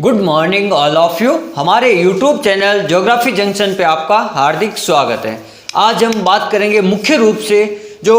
Good morning all of you. हमारे YouTube channel geography junction पे आपका हार्दिक स्वागत है। आज हम बात करेंगे मुख्य रूप से जो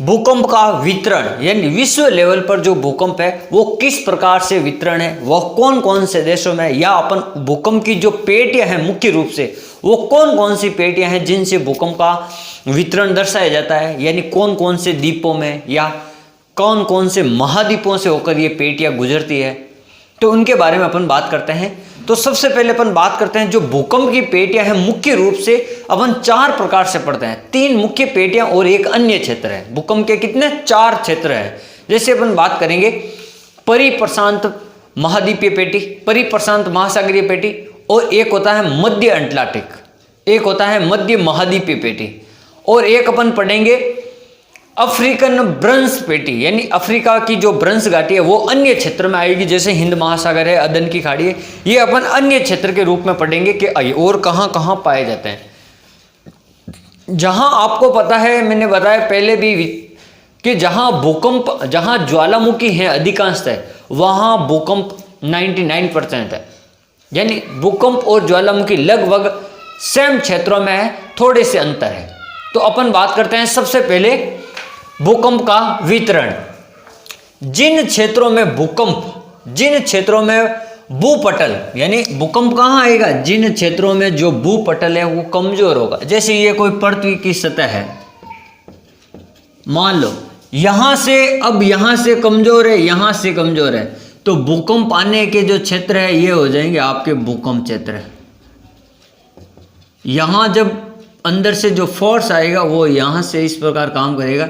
भूकंप का वितरण यानी विश्व लेवल पर जो भूकंप है वो किस प्रकार से वितरण है, वह कौन कौन से देशों में, या अपन भूकंप की जो पेटियां हैं मुख्य रूप से वो कौन कौन सी पेटियां हैं जिनसे भूकंप का वितरण दर्शाया जाता है, यानी कौन कौन से द्वीपों में या कौन कौन से महाद्वीपों से होकर ये पेटियां गुजरती है, तो उनके बारे में अपन बात करते हैं। तो सबसे पहले अपन बात करते हैं जो भूकंप की पेटियां हैं मुख्य रूप से अपन चार प्रकार से पढ़ते हैं। तीन मुख्य पेटियां और एक अन्य क्षेत्र है। भूकंप के कितने चार क्षेत्र हैं। जैसे अपन बात करेंगे परिप्रशांत महाद्वीपीय पेटी, परिप्रशांत महासागरीय पेटी, और एक होता है मध्य अटलांटिक, एक होता है मध्य महाद्वीपीय पेटी, और एक अपन पढ़ेंगे अफ्रीकन भ्रंश पेटी, यानी अफ्रीका की जो भ्रंश घाटी है वो अन्य क्षेत्र में आएगी। जैसे हिंद महासागर है, अदन की खाड़ी है, ये अपन अन्य क्षेत्र के रूप में पढ़ेंगे कि और कहाँ कहाँ पाए जाते हैं। जहाँ आपको पता है, मैंने बताया पहले भी कि जहाँ भूकंप, जहाँ ज्वालामुखी है अधिकांशतः, वहाँ भूकंप 99% है, यानी भूकंप और ज्वालामुखी लगभग सेम क्षेत्रों में है, थोड़े से अंतर है। तो अपन बात करते हैं सबसे पहले भूकंप का वितरण। जिन क्षेत्रों में भूकंप, जिन क्षेत्रों में भूपटल यानी भूकंप कहाँ आएगा, जिन क्षेत्रों में जो भूपटल है वो कमजोर होगा। जैसे ये कोई पृथ्वी की सतह है, मान लो यहां से, अब यहां से कमजोर है, यहां से कमजोर है, तो भूकंप आने के जो क्षेत्र है ये हो जाएंगे आपके भूकंप क्षेत्र। यहां जब अंदर से जो फोर्स आएगा वो यहां से इस प्रकार काम करेगा,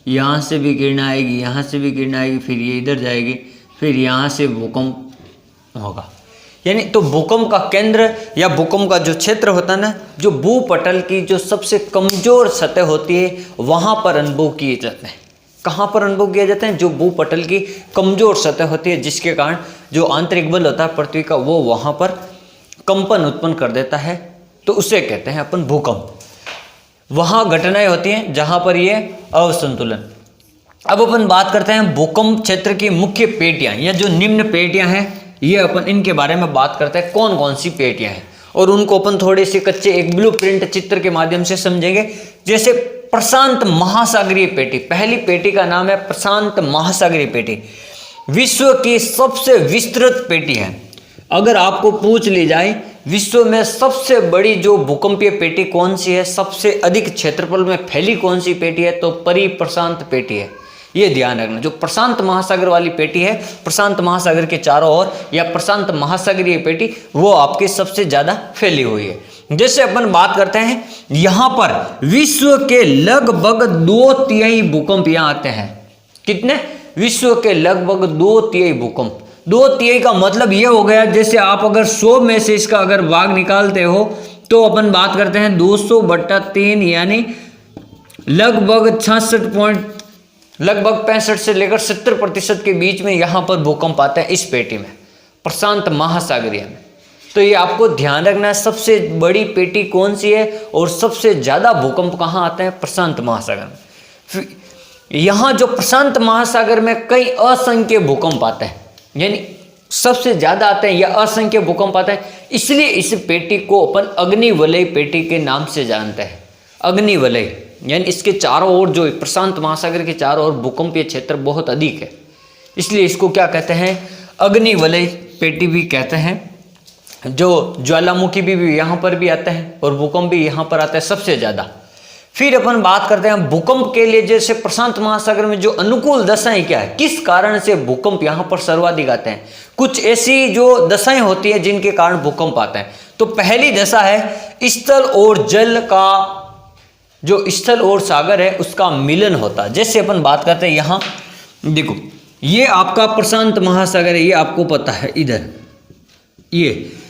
यहाँ से भी किरण आएगी, यहाँ से भी किरण आएगी, फिर ये इधर जाएगी, फिर यहाँ से भूकंप होगा। यानी तो भूकंप का केंद्र या भूकंप का जो क्षेत्र होता है ना, जो भूपटल की जो सबसे कमजोर सतह होती है वहाँ पर अनुभव किए जाते हैं। कहाँ पर अनुभव किया जाता है? जो भूपटल की कमजोर सतह होती है, जिसके कारण जो आंतरिक बल होता है पृथ्वी का वो वहाँ पर कंपन उत्पन्न कर देता है, तो उसे कहते हैं अपन भूकंप। वहाँ घटनाएं होती हैं जहाँ पर ये असंतुलन। अब अपन बात करते हैं भूकंप क्षेत्र की मुख्य पेटियां या जो निम्न पेटियां हैं, ये अपन इनके बारे में बात करते हैं कौन कौन सी पेटियां हैं, और उनको अपन थोड़े से कच्चे एक ब्लूप्रिंट चित्र के माध्यम से समझेंगे। जैसे प्रशांत महासागरीय पेटी, पहली पेटी का नाम है प्रशांत महासागरीय पेटी, विश्व की सबसे विस्तृत पेटी है। अगर आपको पूछ ली जाए विश्व में सबसे बड़ी जो भूकंपीय पेटी कौन सी है, सबसे अधिक क्षेत्रफल में फैली कौन सी पेटी है, तो परिप्रशांत पेटी है। ये ध्यान रखना, जो प्रशांत महासागर वाली पेटी है, प्रशांत महासागर के चारों ओर या प्रशांत महासागरीय पेटी, वो आपकी सबसे ज्यादा फैली हुई है। जैसे अपन बात करते हैं यहाँ पर विश्व के लगभग 2/3 भूकंप यहाँ आते हैं। कितने? विश्व के लगभग 2/3 भूकंप। 2/3 का मतलब ये हो गया, जैसे आप अगर 100 में से इसका अगर भाग निकालते हो तो अपन बात करते हैं 200/3, यानी लगभग 65 से लेकर 70% के बीच में यहाँ पर भूकंप आता है इस पेटी में, प्रशांत महासागरीय में। तो ये आपको ध्यान रखना है, सबसे बड़ी पेटी कौन सी है और सबसे ज्यादा भूकंप कहाँ आते हैं, प्रशांत महासागर में। यहाँ जो प्रशांत महासागर में कई असंख्य भूकंप आते हैं, यानी सबसे ज्यादा आते हैं या असंख्य भूकंप आते हैं, इसलिए इस पेटी को अपन अग्निवलय पेटी के नाम से जानते हैं। अग्निवलय यानी इसके चारों ओर, जो प्रशांत महासागर के चारों ओर भूकंपीय क्षेत्र बहुत अधिक है, इसलिए इसको क्या कहते हैं, अग्निवलय पेटी भी कहते हैं। जो ज्वालामुखी भी यहाँ पर भी आते हैं और भूकंप भी यहाँ पर आता है सबसे ज्यादा। फिर अपन बात करते हैं भूकंप के लिए, जैसे प्रशांत महासागर में जो अनुकूल दशाएं क्या है, किस कारण से भूकंप यहाँ पर सर्वाधिक आते हैं। कुछ ऐसी जो दशाएं होती है जिनके कारण भूकंप आता है। तो पहली दशा है स्थल और जल का, जो स्थल और सागर है उसका मिलन होता है। जैसे अपन बात करते हैं यहाँ देखो, ये आपका प्रशांत महासागर है, ये आपको पता है, इधर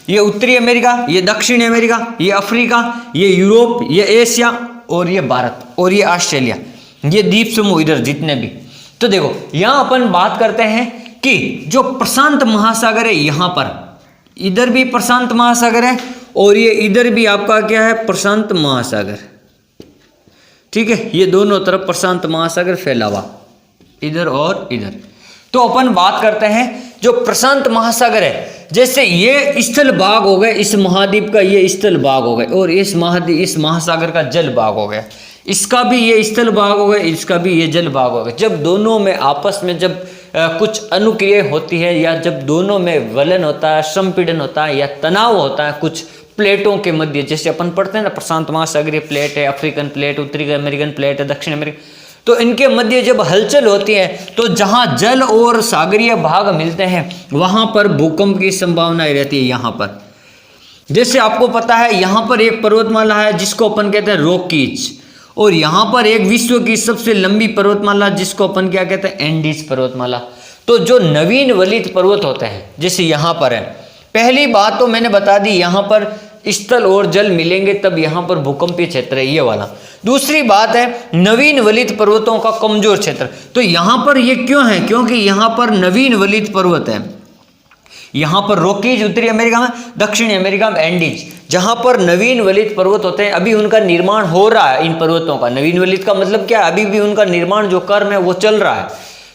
ये उत्तरी अमेरिका, ये दक्षिण अमेरिका, ये अफ्रीका, ये यूरोप, ये एशिया, और ये भारत, और ये ऑस्ट्रेलिया, ये द्वीप समूह इधर जितने भी। तो देखो यहां अपन बात करते हैं कि जो प्रशांत महासागर है, यहां पर इधर भी प्रशांत महासागर है और ये इधर भी आपका क्या है, प्रशांत महासागर। ठीक है, ये दोनों तरफ प्रशांत महासागर फैला हुआ, इधर और इधर। तो अपन बात करते हैं जो प्रशांत महासागर है जैसे ये स्थल भाग हो गए, इस महाद्वीप का ये स्थल भाग हो गए, और इस महासागर का जल भाग हो गया, इसका भी ये स्थल भाग हो गए, इसका भी ये जल भाग हो गए। जब दोनों में आपस में जब कुछ अनुक्रिया होती है, या जब दोनों में वलन होता है, संपीड़न होता है, या तनाव होता है कुछ प्लेटों के मध्य, जैसे अपन पढ़ते हैं ना, प्रशांत महासागरीय प्लेट है, अफ्रीकन प्लेट, उत्तरी अमेरिकन प्लेट है, दक्षिण अमेरिकन, तो इनके मध्य जब हलचल होती है तो जहां जल और सागरीय भाग मिलते हैं वहां पर भूकंप की संभावना रहती है। यहाँ पर जैसे आपको पता है, यहाँ पर एक पर्वतमाला है जिसको अपन कहते हैं रॉकीज, और यहाँ पर एक विश्व की सबसे लंबी पर्वतमाला जिसको अपन क्या कहते हैं, एंडीज पर्वतमाला। तो जो नवीन वलित पर्वत होते हैं, जैसे यहाँ पर है, पहली बात तो मैंने बता दी, यहाँ पर स्थल और जल मिलेंगे तब यहाँ पर भूकंपीय क्षेत्र है, ये वाला। दूसरी बात है नवीन वलित पर्वतों का कमजोर क्षेत्र। तो यहाँ पर ये क्यों है, क्योंकि यहाँ पर नवीन वलित पर्वत है, यहाँ पर रॉकीज उत्तरी अमेरिका में, दक्षिणी अमेरिका में एंडीज, जहाँ पर नवीन वलित पर्वत होते हैं, अभी उनका निर्माण हो रहा है। इन पर्वतों का नवीन वलित का मतलब क्या है, अभी भी उनका निर्माण जो क्रम है वो चल रहा है,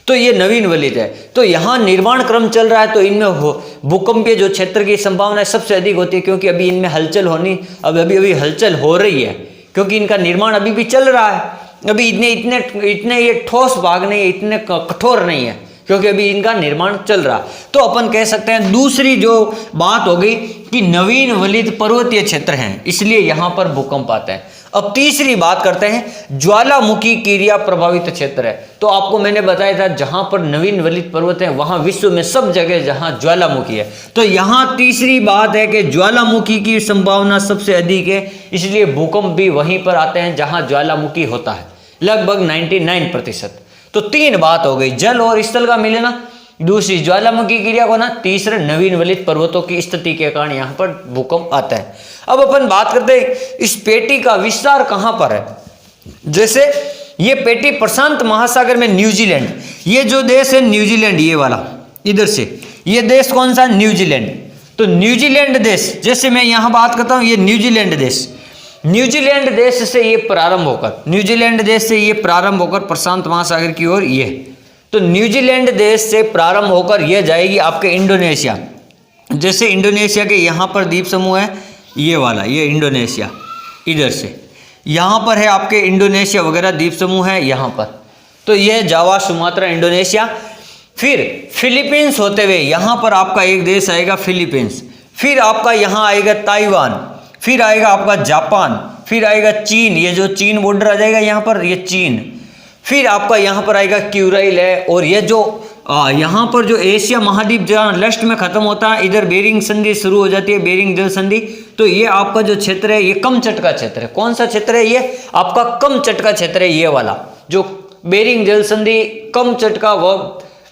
तो ये नवीन वलित है। तो यहाँ निर्माण क्रम चल रहा है, तो इनमें भूकंपीय जो क्षेत्र की संभावना सबसे अधिक होती है, क्योंकि अभी इनमें हलचल होनी, अभी हलचल हो रही है, क्योंकि इनका निर्माण अभी भी चल रहा है। अभी इतने ये ठोस भाग नहीं है, इतने कठोर नहीं है, क्योंकि अभी इनका निर्माण चल रहा। तो अपन कह सकते हैं दूसरी जो बात हो गई कि नवीन वलित पर्वतीय क्षेत्र हैं, इसलिए यहाँ पर भूकंप आते हैं। अब तीसरी बात करते हैं ज्वालामुखी क्रिया प्रभावित क्षेत्र है। तो आपको मैंने बताया था जहां पर नवीन वलित पर्वत है वहां विश्व में सब जगह जहां ज्वालामुखी है, तो यहां तीसरी बात है कि ज्वालामुखी की संभावना सबसे अधिक है, इसलिए भूकंप भी वहीं पर आते हैं जहां ज्वालामुखी होता है, लगभग 99%। तो तीन बात हो गई, जल और स्थल का मिलना, दूसरी ज्वालामुखी क्रिया को ना, तीसरे नवीन वलित पर्वतों की स्थिति के कारण यहाँ पर भूकंप आता है। अब अपन बात करते हैं इस पेटी का विस्तार कहाँ पर है। जैसे ये पेटी प्रशांत महासागर में, न्यूजीलैंड, ये जो देश है न्यूजीलैंड, ये वाला इधर से, ये देश कौन सा, न्यूजीलैंड। तो न्यूजीलैंड देश, जैसे मैं यहाँ बात करता हूँ, ये न्यूजीलैंड देश, न्यूजीलैंड देश से ये प्रारंभ होकर, न्यूजीलैंड देश से ये प्रारंभ होकर प्रशांत महासागर की ओर ये, तो न्यूजीलैंड देश से प्रारंभ होकर यह जाएगी आपके इंडोनेशिया। जैसे इंडोनेशिया के यहाँ पर द्वीप समूह है, ये वाला, ये इंडोनेशिया, इधर से यहाँ पर है आपके इंडोनेशिया वगैरह द्वीप समूह है यहाँ पर, तो यह जावा, सुमात्रा, इंडोनेशिया। फिर फिलीपींस होते हुए यहाँ पर आपका एक देश आएगा फिलीपींस, फिर आपका यहाँ आएगा ताइवान, फिर आएगा आपका जापान, फिर आएगा चीन, ये जो चीन बॉर्डर आ जाएगा यहाँ पर, ये चीन, फिर आपका यहाँ पर आएगा क्यूराइल है, और ये जो यहाँ पर जो एशिया महाद्वीप जहाँ लस्ट में खत्म होता है, इधर बेरिंग संधि शुरू हो जाती है, बेरिंग जल संधि। तो ये आपका जो क्षेत्र है ये कम चटका क्षेत्र है। कौन सा क्षेत्र है, ये आपका कम चटका क्षेत्र है, ये वाला जो बेरिंग जल संधि कम चटका, वो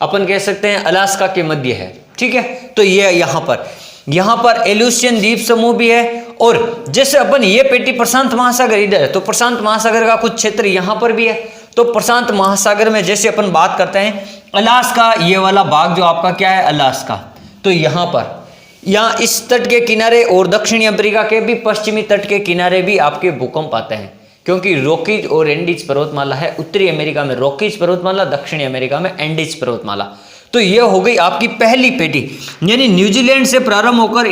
अपन कह सकते हैं अलास्का के मध्य है, ठीक है। तो ये यहाँ पर एलुसियन द्वीप समूह भी है, और जैसे अपन ये पेटी प्रशांत महासागर इधर है, तो प्रशांत महासागर का कुछ क्षेत्र यहाँ पर भी है। तो प्रशांत महासागर में जैसे अपन बात करते हैं अलास्का, ये वाला भाग जो आपका क्या है, अलास्का, तो यहाँ इस तट के किनारे और दक्षिणी अफ्रीका के भी पश्चिमी तट के किनारे भी आपके भूकंप आते हैं, क्योंकि रॉकीज और एंडीज पर्वतमाला है। उत्तरी अमेरिका में रॉकीज पर्वतमाला, दक्षिणी अमेरिका में एंडीज पर्वतमाला। तो यह हो गई आपकी पहली पेटी, यानी न्यूजीलैंड से प्रारंभ होकर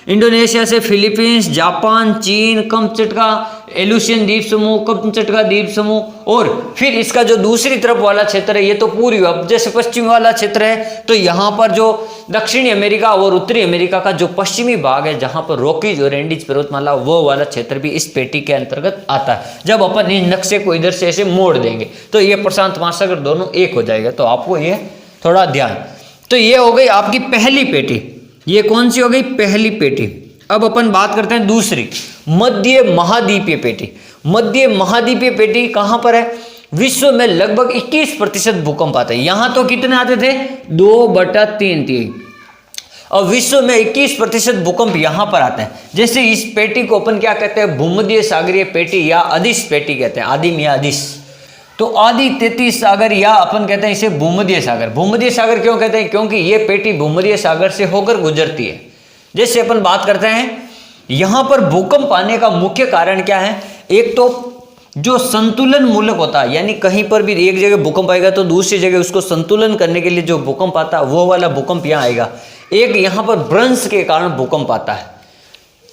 इंडोनेशिया से फिलीपींस, जापान, चीन, कम चटका एलुसियन द्वीप समूह, कम चटका द्वीप समूह, और फिर इसका जो दूसरी तरफ वाला क्षेत्र है ये तो पूर्वी, अब जैसे पश्चिमी वाला क्षेत्र है, तो यहाँ पर जो दक्षिणी अमेरिका और उत्तरी अमेरिका का जो पश्चिमी भाग है जहाँ पर रॉकीज और एंडीज पर्वतमाला, वो वाला क्षेत्र भी इस पेटी के अंतर्गत आता है। जब अपन इस नक्शे को इधर से ऐसे मोड़ देंगे तो ये प्रशांत महासागर दोनों एक हो जाएगा, तो आपको ये थोड़ा ध्यान। तो ये हो गई आपकी पहली पेटी, ये कौन सी हो गई, पहली पेटी। अब अपन बात करते हैं दूसरी, मध्य महाद्वीपीय पेटी। मध्य महाद्वीपीय पेटी कहां पर है, विश्व में लगभग 21% भूकंप आते हैं। यहां तो कितने आते थे, 2/3 थी, और विश्व में 21% भूकंप यहां पर आते हैं। जैसे इस पेटी को अपन क्या कहते हैं, भूमध्य सागरीय पेटी या अदिश पेटी कहते हैं, आदिम या अदिश। तो आदि 33 सागर, या अपन कहते हैं इसे भूमध्य सागर। भूमध्य सागर क्यों कहते हैं, क्योंकि ये पेटी भूमध्य सागर से होकर गुजरती है। जैसे अपन बात करते हैं यहां पर भूकंप आने का मुख्य कारण क्या है, एक तो जो संतुलन मूलक होता है, यानी कहीं पर भी एक जगह भूकंप आएगा तो दूसरी जगह उसको संतुलन करने के लिए जो भूकंप आता है वो वाला भूकंप यहाँ आएगा। एक यहाँ पर भ्रंश के कारण भूकंप आता है,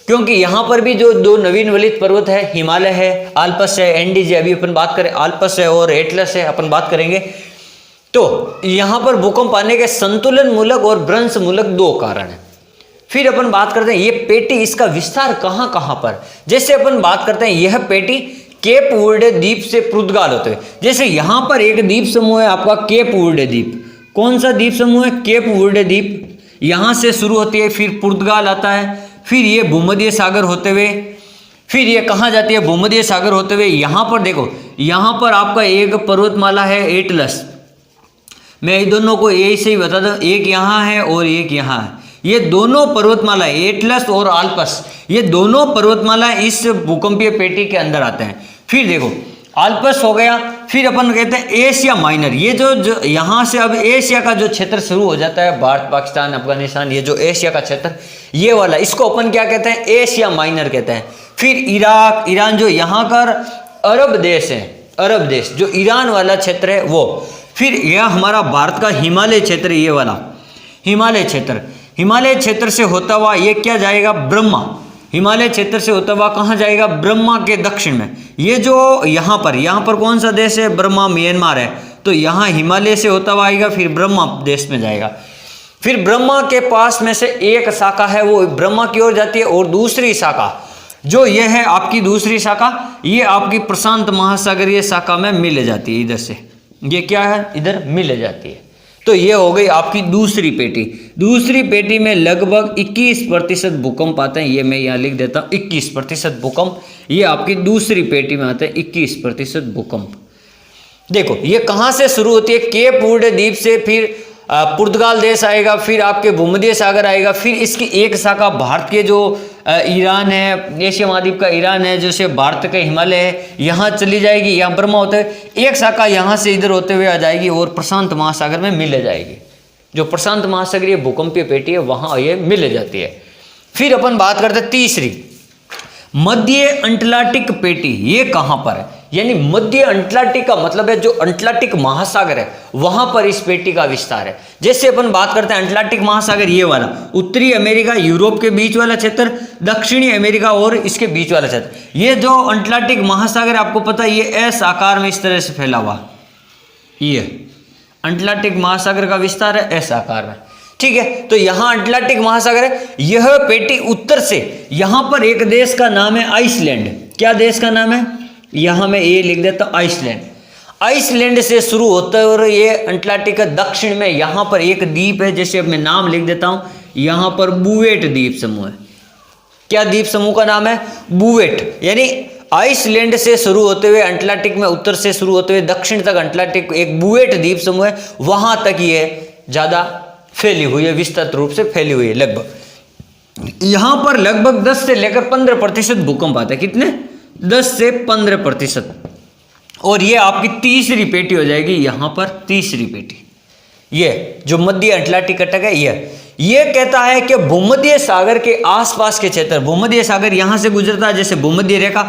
क्योंकि यहाँ पर भी जो दो नवीन वलित पर्वत है, हिमालय है, आल्प्स है, एंडीज है, अभी अपन बात करें आल्प्स है और एटलस है अपन बात करेंगे, तो यहाँ पर भूकंप आने के संतुलन मूलक और भ्रंश मूलक दो कारण है। फिर अपन बात करते हैं ये पेटी, इसका विस्तार कहाँ कहाँ पर, जैसे अपन बात करते हैं यह पेटी केप वर्डे द्वीप से पुर्तगाल होते हुए, जैसे यहाँ पर एक द्वीप समूह है आपका केप वर्डे द्वीप, कौन सा द्वीप समूह है, केप वर्डे द्वीप, यहाँ से शुरू होती है, फिर पुर्तगाल आता है, फिर ये भूमध्य सागर होते हुए, फिर ये कहाँ जाती है, भूमध्य सागर होते हुए यहाँ पर देखो, यहाँ पर आपका एक पर्वतमाला है एटलस, मैं इन दोनों को यही से ही बता दूं, एक यहाँ है और एक यहाँ है, ये दोनों पर्वतमाला एटलस और आल्प्स, ये दोनों पर्वतमाला इस भूकंपीय पेटी के अंदर आते हैं। फिर देखो आल्प्स हो गया, फिर अपन कहते हैं एशिया माइनर, ये जो यहाँ से अब एशिया का जो क्षेत्र शुरू हो जाता है, भारत, पाकिस्तान, अफगानिस्तान, ये जो एशिया का क्षेत्र ये वाला, इसको अपन क्या कहते हैं, एशिया माइनर कहते हैं। फिर इराक, ईरान, जो यहाँ का अरब देश है, अरब देश जो ईरान वाला क्षेत्र है वो। फिर यह हमारा भारत का हिमालय क्षेत्र, ये वाला हिमालय क्षेत्र, हिमालय क्षेत्र से होता हुआ ये क्या जाएगा, ब्रह्मा, हिमालय क्षेत्र से होता हुआ कहाँ जाएगा, ब्रह्मा के दक्षिण में, ये जो यहाँ पर कौन सा देश है, ब्रह्मा म्यांमार है, तो यहाँ हिमालय से होता हुआ आएगा, फिर ब्रह्मा देश में जाएगा। फिर ब्रह्मा के पास में से एक शाखा है वो ब्रह्मा की ओर जाती है, और दूसरी शाखा जो ये है आपकी दूसरी शाखा, ये आपकी प्रशांत महासागरीय शाखा में मिल जाती है, इधर से ये क्या है, इधर मिल जाती है। तो ये हो गई आपकी दूसरी पेटी। दूसरी पेटी में लगभग 21% भूकंप आते हैं, ये मैं यहाँ लिख देता हूँ 21% भूकंप, ये आपकी दूसरी पेटी में आते हैं 21% भूकंप। देखो ये कहाँ से शुरू होती है, केप वर्डे द्वीप से, फिर पुर्तगाल देश आएगा, फिर आपके भूमध्य सागर आएगा, फिर इसकी एक शाखा भारत के जो ईरान है, एशिया महाद्वीप का ईरान है, जैसे भारत का हिमालय है, यहाँ चली जाएगी, यहाँ ब्रह्मा होते हुए एक शाखा यहाँ से इधर होते हुए आ जाएगी और प्रशांत महासागर में मिल जाएगी। जो प्रशांत महासागरीय भूकंपीय पेटी है वहाँ ये मिल जाती है। फिर अपन बात करते हैं तीसरी, मध्य अंटार्कटिक पेटी, ये कहाँ पर है, यानी मध्य अंटार्कटिक का मतलब है जो अंटार्कटिक महासागर है वहां पर इस पेटी का विस्तार है। जैसे अपन बात करते हैं अंटार्कटिक महासागर, ये वाला उत्तरी अमेरिका, यूरोप के बीच वाला क्षेत्र, दक्षिणी अमेरिका और इसके बीच वाला क्षेत्र, ये जो अंटार्कटिक महासागर आपको पता है ये एस आकार में इस तरह से फैला हुआ, ये अंटार्कटिक महासागर का विस्तार है एस आकार में, ठीक है। तो यहाँ अंटार्कटिक महासागर है, यह पेटी उत्तर से, यहाँ पर एक देश का नाम है आइसलैंड, क्या देश का नाम है, यहाँ मैं ये लिख देता हूँ आइसलैंड, आइसलैंड से शुरू होता है और ये अंटार्कटिक का दक्षिण में यहाँ पर एक द्वीप है, जैसे अब मैं नाम लिख देता हूँ, यहाँ पर बुवेट द्वीप समूह है, क्या द्वीप समूह का नाम है, बुवेट, यानी आइसलैंड से शुरू होते हुए अंटार्कटिक में उत्तर से शुरू होते हुए दक्षिण तक अंटार्कटिक एक बुवेट द्वीप समूह है, वहां तक ये ज्यादा फैली हुई है, विस्तृत रूप से फैली हुई है। लगभग यहाँ पर लगभग 10 से लेकर 15% भूकंप आता है, कितने, 10 से 15%। और ये आपकी तीसरी पेटी हो जाएगी, यहाँ पर तीसरी पेटी, ये जो मध्य अंटार्कटिक घटक है ये कहता है कि भूमध्य सागर के आसपास के क्षेत्र, भूमध्य सागर यहाँ से गुजरता है, जैसे भूमध्य रेखा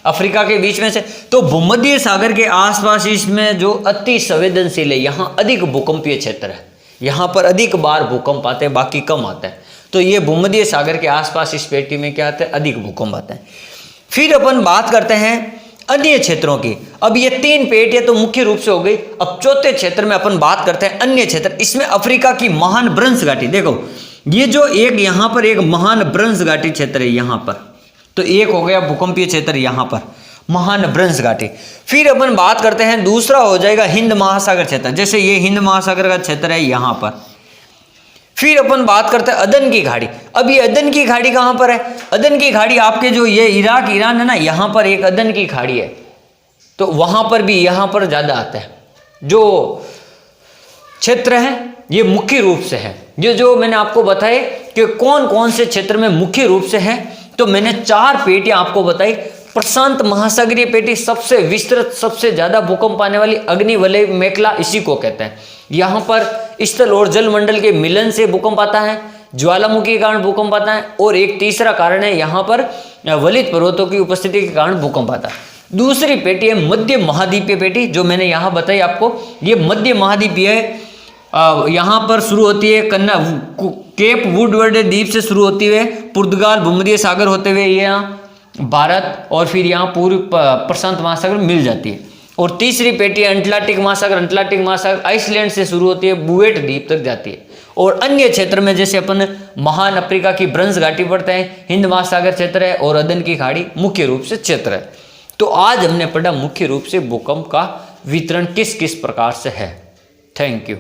अफ्रीका के बीच में से, तो भूमध्य सागर के आसपास इसमें जो अति संवेदनशील है, यहाँ अधिक भूकंपीय क्षेत्र है, यहाँ पर अधिक बार भूकंप आते हैं, बाकी कम आते हैं। तो ये भूमध्य सागर के आसपास इस पेटी में क्या आता है, अधिक भूकंप आते हैं। फिर अपन बात करते हैं अन्य क्षेत्रों की। अब ये 3 पेटियां तो मुख्य रूप से हो गई। अब चौथे क्षेत्र में अपन बात करते हैं अन्य क्षेत्र, इसमें अफ्रीका की महान भ्रंश घाटी, देखो ये जो एक यहाँ पर एक महान भ्रंश घाटी क्षेत्र है, यहाँ पर तो एक हो गया भूकंपीय क्षेत्र, यहाँ पर महान भ्रंश घाटी। फिर अपन बात करते हैं दूसरा हो जाएगा हिंद महासागर क्षेत्र, जैसे ये हिंद महासागर का क्षेत्र है यहाँ पर। फिर अपन बात करते हैं अदन की खाड़ी। अब ये अदन की खाड़ी कहाँ पर है, अदन की खाड़ी आपके जो ये इराक ईरान है ना, यहाँ पर एक अदन की खाड़ी है, तो वहाँ पर भी यहाँ पर ज़्यादा आता है। जो क्षेत्र है ये मुख्य रूप से है, ये जो मैंने आपको बताए कि कौन कौन से क्षेत्र में मुख्य रूप से है, तो मैंने 4 पेटियाँ आपको बताई। प्रशांत महासागरीय पेटी सबसे विस्तृत, सबसे ज़्यादा भूकंप आने वाली, अग्निवलय मेखला इसी को कहते हैं। यहाँ पर स्थल और जल मंडल के मिलन से भूकंप आता है, ज्वालामुखी के कारण भूकंप आता है, और एक तीसरा कारण है यहाँ पर वलित पर्वतों की उपस्थिति के कारण भूकंप आता है। दूसरी पेटी है मध्य महाद्वीपीय पेटी, जो मैंने यहाँ बताई आपको। ये मध्य महाद्वीपीय है, यहाँ पर शुरू होती है केप वुडवर्ड द्वीप से शुरू होती हुए पुर्तगाल भूमध्य सागर होते हुए ये यहाँ भारत और फिर यहाँ पूर्व प्रशांत महासागर मिल जाती है। और तीसरी पेटी है अंटार्कटिक महासागर आइसलैंड से शुरू होती है बुएट द्वीप तक जाती है। और अन्य क्षेत्र में जैसे अपन महान अफ्रीका की ब्रंश घाटी पढ़ते हैं, हिंद महासागर क्षेत्र है और अदन की खाड़ी मुख्य रूप से क्षेत्र है। तो आज हमने पढ़ा मुख्य रूप से भूकंप का वितरण किस किस प्रकार से है। Thank you.